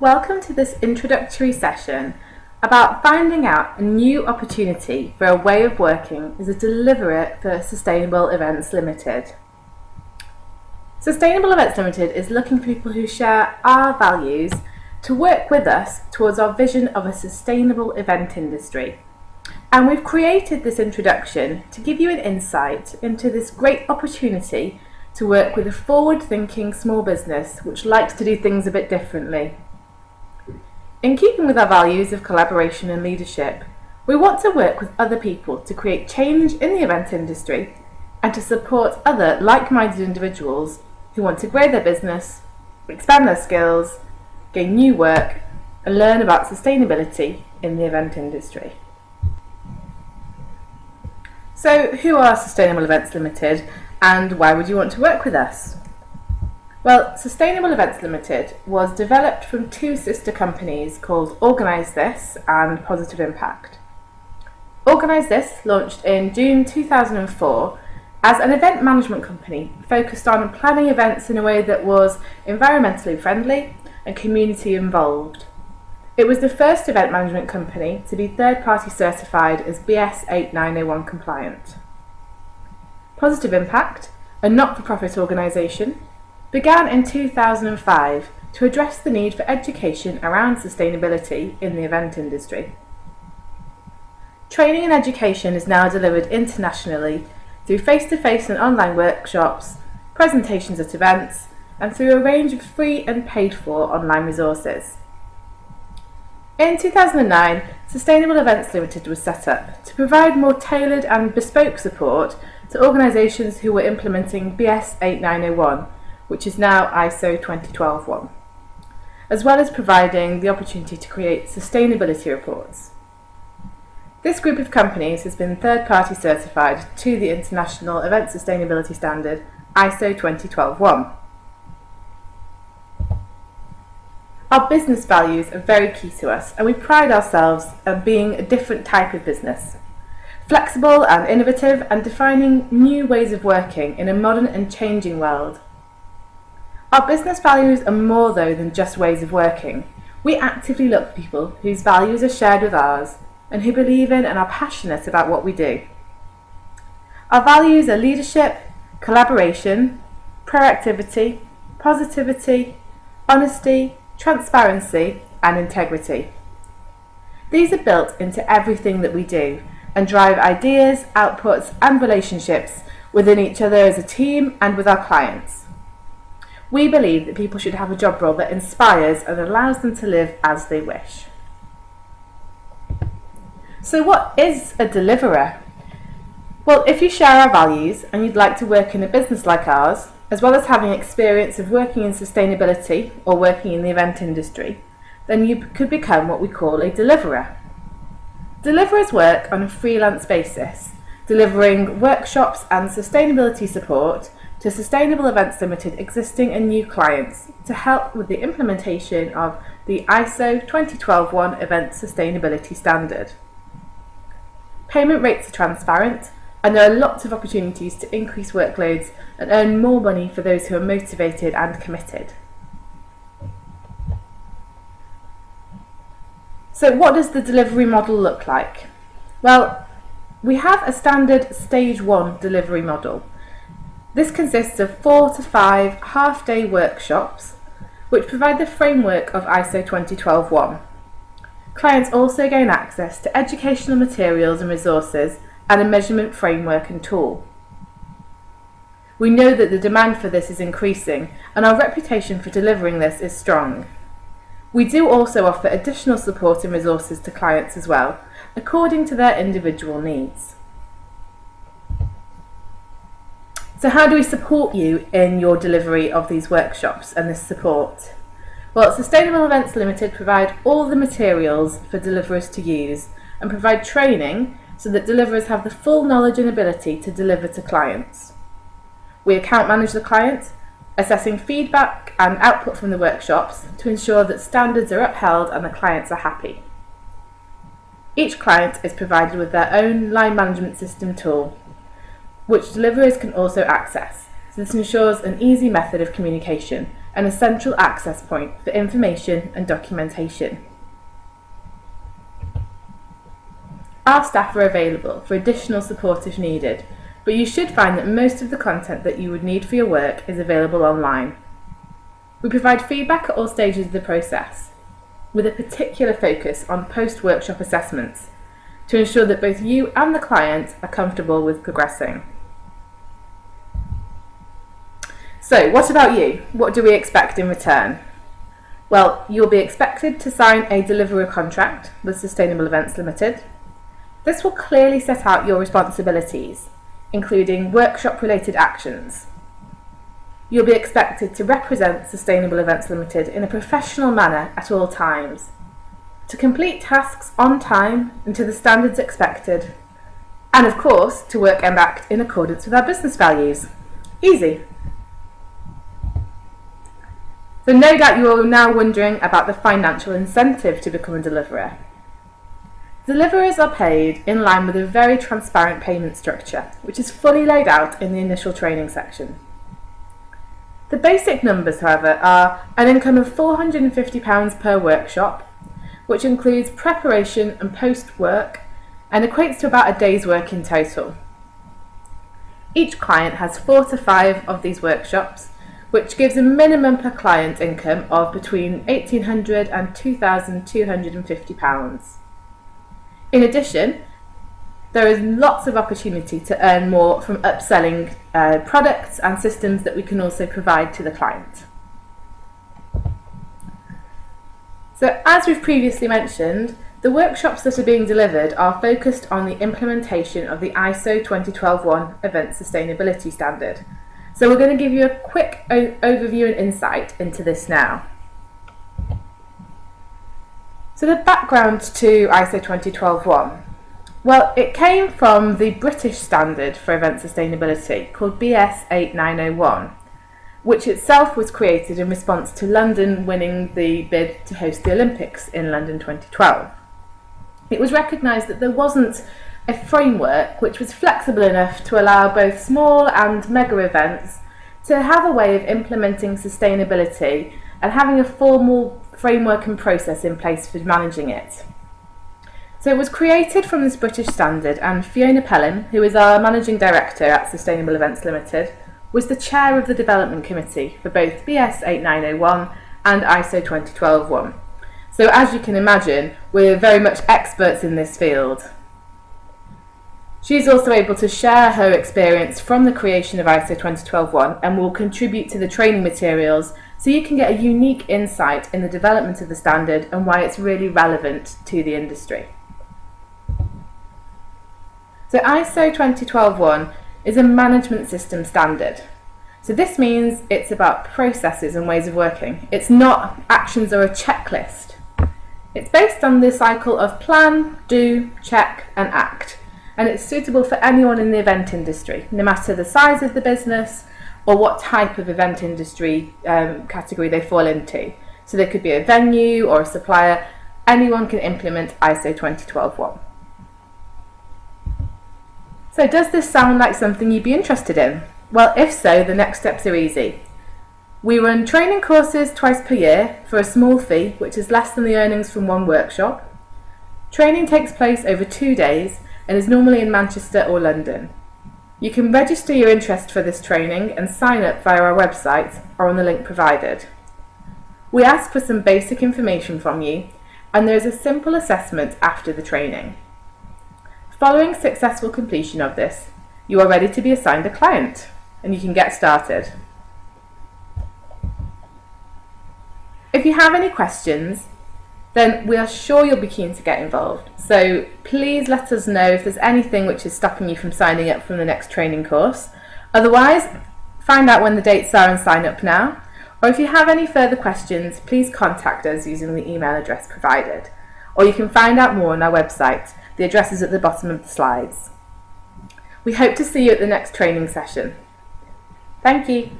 Welcome to this introductory session about finding out a new opportunity for a way of working as a deliverer for Sustainable Events Ltd. Sustainable Events Ltd is looking for people who share our values to work with us towards our vision of a sustainable event industry. And we've created this introduction to give you an insight into this great opportunity to work with a forward-thinking small business which likes to do things a bit differently. In keeping with our values of collaboration and leadership, we want to work with other people to create change in the event industry and to support other like-minded individuals who want to grow their business, expand their skills, gain new work, and learn about sustainability in the event industry. So, who are Sustainable Events Ltd and why would you want to work with us? Well, Sustainable Events Ltd was developed from two sister companies called Organise This and Positive Impact. Organise This launched in June 2004 as an event management company focused on planning events in a way that was environmentally friendly and community involved. It was the first event management company to be third-party certified as BS 8901 compliant. Positive Impact, a not-for-profit organisation, began in 2005 to address the need for education around sustainability in the event industry. Training and education is now delivered internationally through face-to-face and online workshops, presentations at events, and through a range of free and paid-for online resources. In 2009, Sustainable Events Ltd was set up to provide more tailored and bespoke support to organisations who were implementing BS 8901, which is now ISO 2012-1, as well as providing the opportunity to create sustainability reports. This group of companies has been third-party certified to the International Event Sustainability Standard ISO 2012-1. Our business values are very key to us, and we pride ourselves on being a different type of business, flexible and innovative, and defining new ways of working in a modern and changing world. Our business values are more, though, than just ways of working. We actively look for people whose values are shared with ours and who believe in and are passionate about what we do. Our values are leadership, collaboration, proactivity, positivity, honesty, transparency, and integrity. These are built into everything that we do and drive ideas, outputs, and relationships within each other as a team and with our clients. We believe that people should have a job role that inspires and allows them to live as they wish. So what is a deliverer? Well, if you share our values and you'd like to work in a business like ours, as well as having experience of working in sustainability or working in the event industry, then you could become what we call a deliverer. Deliverers work on a freelance basis, delivering workshops and sustainability support to Sustainable Events Ltd existing and new clients to help with the implementation of the ISO 2012-1 Event Sustainability Standard. Payment rates are transparent, and there are lots of opportunities to increase workloads and earn more money for those who are motivated and committed. So what does the delivery model look like? Well, we have a standard Stage 1 delivery model. This consists of 4 to 5 half-day workshops which provide the framework of ISO 2012-1. Clients also gain access to educational materials and resources and a measurement framework and tool. We know that the demand for this is increasing, and our reputation for delivering this is strong. We do also offer additional support and resources to clients as well, according to their individual needs. So how do we support you in your delivery of these workshops and this support? Well, Sustainable Events Ltd provide all the materials for deliverers to use and provide training so that deliverers have the full knowledge and ability to deliver to clients. We account manage the client, assessing feedback and output from the workshops to ensure that standards are upheld and the clients are happy. Each client is provided with their own line management system tool, which deliverers can also access. So this ensures an easy method of communication and a central access point for information and documentation. Our staff are available for additional support if needed, but you should find that most of the content that you would need for your work is available online. We provide feedback at all stages of the process, with a particular focus on post-workshop assessments to ensure that both you and the client are comfortable with progressing. So, what about you? What do we expect in return? Well, you'll be expected to sign a delivery contract with Sustainable Events Ltd. This will clearly set out your responsibilities, including workshop-related actions. You'll be expected to represent Sustainable Events Ltd in a professional manner at all times, to complete tasks on time and to the standards expected, and of course to work and act in accordance with our business values. Easy. So no doubt you are now wondering about the financial incentive to become a deliverer. Deliverers are paid in line with a very transparent payment structure, which is fully laid out in the initial training section. The basic numbers, however, are an income of £450 per workshop, which includes preparation and post-work and equates to about a day's work in total. Each client has 4 to 5 of these workshops, which gives a minimum per client income of between £1,800 and £2,250. In addition, there is lots of opportunity to earn more from upselling products and systems that we can also provide to the client. So, as we've previously mentioned, the workshops that are being delivered are focused on the implementation of the ISO 2012-1 Event Sustainability Standard. So we're going to give you a quick overview and insight into this now. So the background to ISO 2012-1. Well, it came from the British standard for event sustainability called BS 8901, which itself was created in response to London winning the bid to host the Olympics in London 2012. It was recognised that there wasn't a framework which was flexible enough to allow both small and mega events to have a way of implementing sustainability and having a formal framework and process in place for managing it. So it was created from this British standard, and Fiona Pelham, who is our Managing Director at Sustainable Events Ltd, was the chair of the development committee for both BS 8901 and ISO 2012-1. So as you can imagine, we're very much experts in this field. She's also able to share her experience from the creation of ISO 2012-1 and will contribute to the training materials so you can get a unique insight in the development of the standard and why it's really relevant to the industry. So ISO 2012-1 is a management system standard. So this means it's about processes and ways of working. It's not actions or a checklist. It's based on the cycle of plan, do, check and act. And it's suitable for anyone in the event industry, no matter the size of the business or what type of event industry category they fall into. So they could be a venue or a supplier. Anyone can implement ISO 2012-1. So does this sound like something you'd be interested in? Well, if so, the next steps are easy. We run training courses twice per year for a small fee, which is less than the earnings from one workshop. Training takes place over 2 days and is normally in Manchester or London. You can register your interest for this training and sign up via our website or on the link provided. We ask for some basic information from you, and there is a simple assessment after the training. Following successful completion of this, you are ready to be assigned a client, and you can get started. If you have any questions, then we are sure you'll be keen to get involved. So please let us know if there's anything which is stopping you from signing up from the next training course. Otherwise, find out when the dates are and sign up now. Or if you have any further questions, please contact us using the email address provided. Or you can find out more on our website. The address is at the bottom of the slides. We hope to see you at the next training session. Thank you.